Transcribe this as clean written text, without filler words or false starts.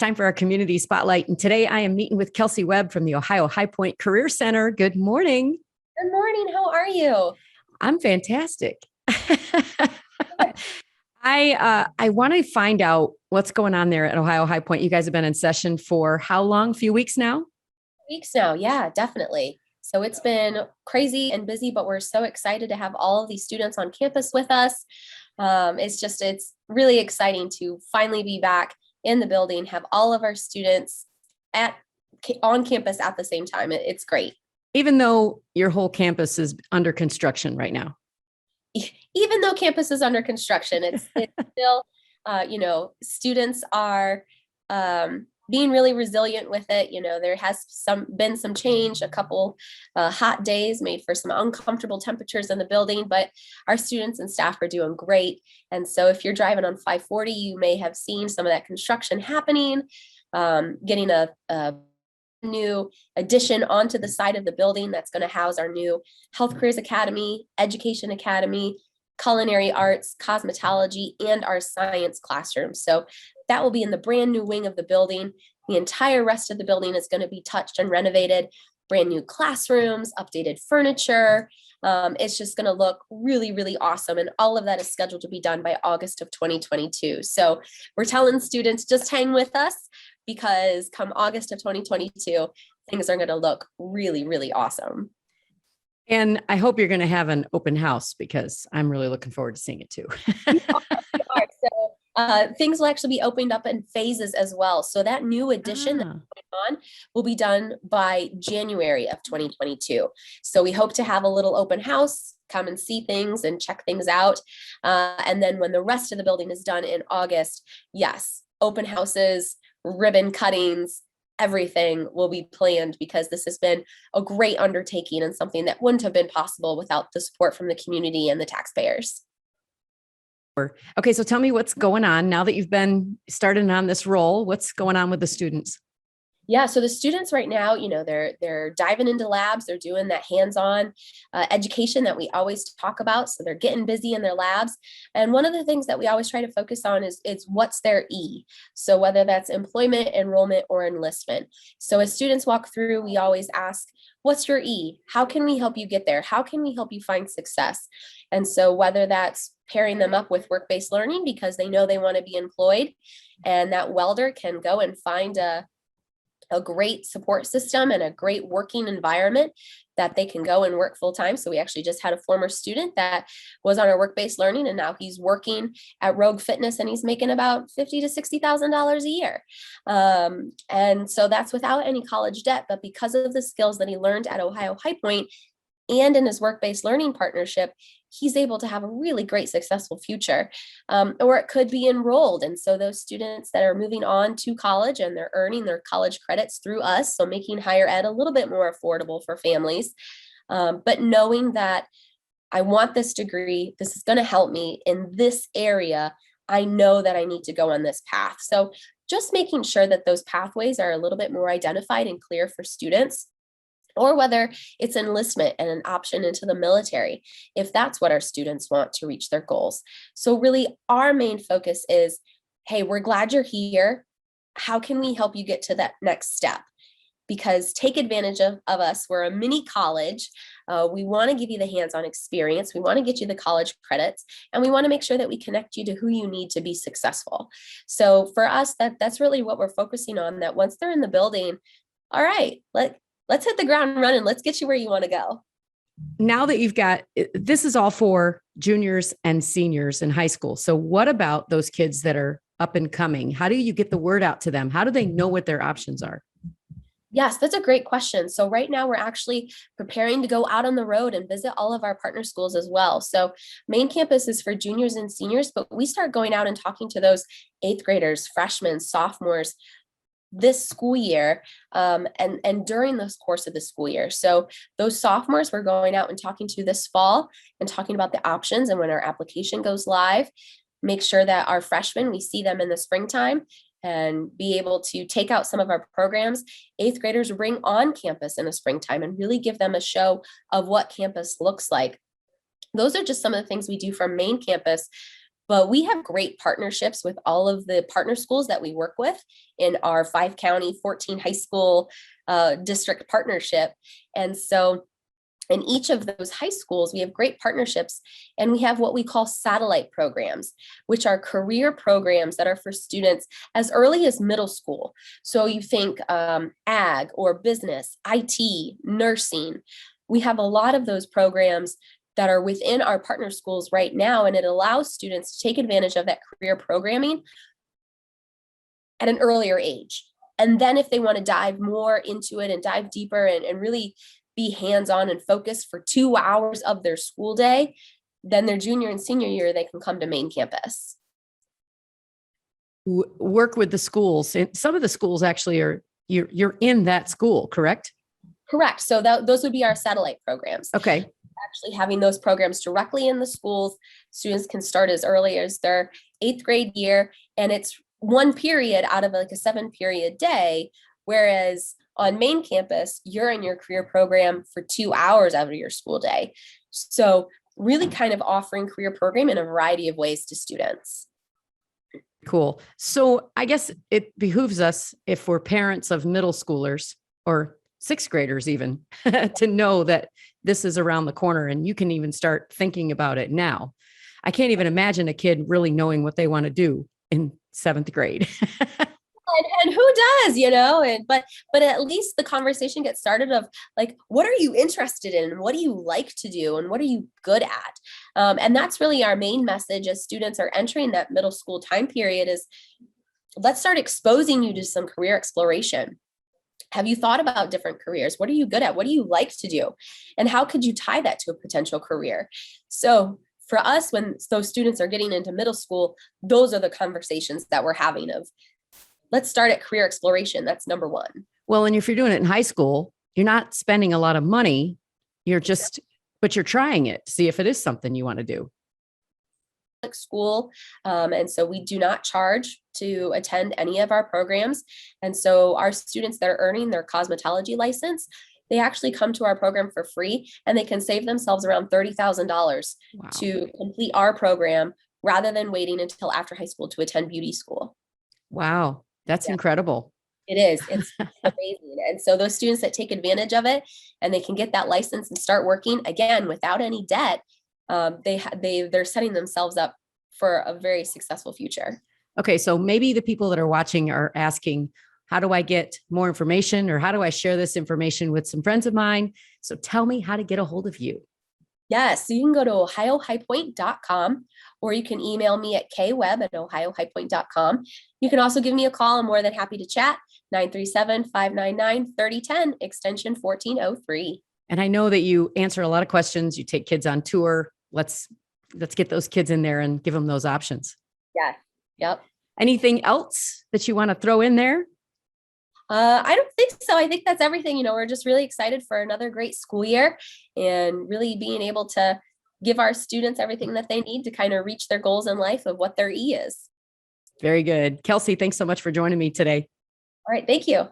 time for our community spotlight. And today I am meeting with Kelsey Webb from the Ohio High Point Career Center. Good morning. Good morning. How are you? I'm fantastic. I want to find out what's going on there at Ohio High Point. You guys have been in session for how long? A few weeks now? Weeks now. Yeah, definitely. So it's been crazy and busy, but we're so excited to have all of these students on campus with us. It's really exciting to finally be back in the building, have all of our students at on campus at the same time. It's great. Even though your whole campus is under construction right now. Even though campus is under construction, it's still, students are being really resilient with it. There has been some change, a couple hot days made for some uncomfortable temperatures in the building, but our students and staff are doing great. And so if you're driving on 540, you may have seen some of that construction happening, getting a new addition onto the side of the building that's going to house our new Health Careers Academy, Education Academy, Culinary Arts, Cosmetology, and our science classroom. So that will be in the brand new wing of the building. The entire rest of the building is going to be touched and renovated, brand new classrooms, updated furniture. It's just going to look really, really awesome. And all of that is scheduled to be done by August of 2022. So we're telling students, just hang with us, because come August of 2022, things are going to look really, really awesome. And I hope you're going to have an open house, because I'm really looking forward to seeing it too. So things will actually be opened up in phases as well. So that new addition that's going on will be done by January of 2022. So we hope to have a little open house, come and see things and check things out. And then when the rest of the building is done in August, yes, open houses, ribbon cuttings, everything will be planned, because this has been a great undertaking and something that wouldn't have been possible without the support from the community and the taxpayers. Okay, so tell me what's going on now that you've been started on this role. What's going on with the students? Yeah, so the students right now, they're diving into labs. They're doing that hands-on education that we always talk about. So they're getting busy in their labs. And one of the things that we always try to focus on is what's their E. So whether that's employment, enrollment, or enlistment. So as students walk through, we always ask, what's your E? How can we help you get there? How can we help you find success? And so whether that's pairing them up with work-based learning because they know they want to be employed, and that welder can go and find a great support system and a great working environment that they can go and work full time. So we actually just had a former student that was on our work-based learning, and now he's working at Rogue Fitness, and he's making about $50,000 to $60,000 a year. And so that's without any college debt, but because of the skills that he learned at Ohio High Point and in his work-based learning partnership, he's able to have a really great, successful future. Or it could be enrolled. And so those students that are moving on to college and they're earning their college credits through us, so making higher ed a little bit more affordable for families. But knowing that I want this degree, this is going to help me in this area, I know that I need to go on this path. So just making sure that those pathways are a little bit more identified and clear for students, or whether it's enlistment and an option into the military, if that's what our students want to reach their goals. So really our main focus is, hey, we're glad you're here. How can we help you get to that next step? Because take advantage of us. We're a mini college. We want to give you the hands-on experience. We want to get you the college credits, and we want to make sure that we connect you to who you need to be successful. So for us, that's really what we're focusing on, that once they're in the building, all right, let's hit the ground running. Let's get you where you want to go. Now that you've got, this is all for juniors and seniors in high school. So what about those kids that are up and coming? How do you get the word out to them? How do they know what their options are? Yes, that's a great question. So right now we're actually preparing to go out on the road and visit all of our partner schools as well. So main campus is for juniors and seniors, but we start going out and talking to those 8th graders, freshmen, sophomores, this school year, and during the course of the school year. So those sophomores we're going out and talking to this fall and talking about the options, and when our application goes live, make sure that our freshmen, we see them in the springtime and be able to take out some of our programs 8th graders bring on campus in the springtime and really give them a show of what campus looks like. Those are just some of the things we do from main campus. But we have great partnerships with all of the partner schools that we work with in our 5-county, 14 high school district partnership. And so in each of those high schools, we have great partnerships, and we have what we call satellite programs, which are career programs that are for students as early as middle school. So you think ag or business, IT, nursing. We have a lot of those programs that are within our partner schools right now, and it allows students to take advantage of that career programming at an earlier age. And then if they want to dive more into it and dive deeper and really be hands-on and focused for 2 hours of their school day, then their junior and senior year, they can come to main campus. Work with the schools. And some of the schools actually are, you're in that school, correct? Correct. So those would be our satellite programs. Okay. Actually having those programs directly in the schools, students can start as early as their 8th grade year. And it's one period out of like a 7-period day. Whereas on main campus, you're in your career program for 2 hours out of your school day. So really kind of offering career program in a variety of ways to students. Cool. So I guess it behooves us, if we're parents of middle schoolers or 6th graders even, to know that this is around the corner and you can even start thinking about it now. I can't even imagine a kid really knowing what they want to do in 7th grade. And who does, but at least the conversation gets started of like, what are you interested in? What do you like to do? And what are you good at? And that's really our main message as students are entering that middle school time period is let's start exposing you to some career exploration. Have you thought about different careers? What are you good at? What do you like to do? And how could you tie that to a potential career? So for us, when those students are getting into middle school, those are the conversations that we're having of, let's start at career exploration. That's number one. Well, and if you're doing it in high school, you're not spending a lot of money. But you're trying it to see if it is something you want to do. School. And so we do not charge to attend any of our programs. And so our students that are earning their cosmetology license, they actually come to our program for free and they can save themselves around $30,000 to complete our program rather than waiting until after high school to attend beauty school. Wow. That's incredible. It is. It's amazing. And so those students that take advantage of it and they can get that license and start working again without any debt, they're setting themselves up for a very successful future. Okay. So maybe the people that are watching are asking, how do I get more information or how do I share this information with some friends of mine? So tell me how to get a hold of you. Yes. So you can go to ohiohighpoint.com or you can email me at kweb@ohiohighpoint.com. You can also give me a call. I'm more than happy to chat. 937-599-3010, extension 1403. And I know that you answer a lot of questions. You take kids on tour. Let's get those kids in there and give them those options. Yeah. Yep. Anything else that you want to throw in there? I don't think so. I think that's everything. We're just really excited for another great school year and really being able to give our students everything that they need to kind of reach their goals in life of what their E is. Very good. Kelsey, thanks so much for joining me today. All right. Thank you.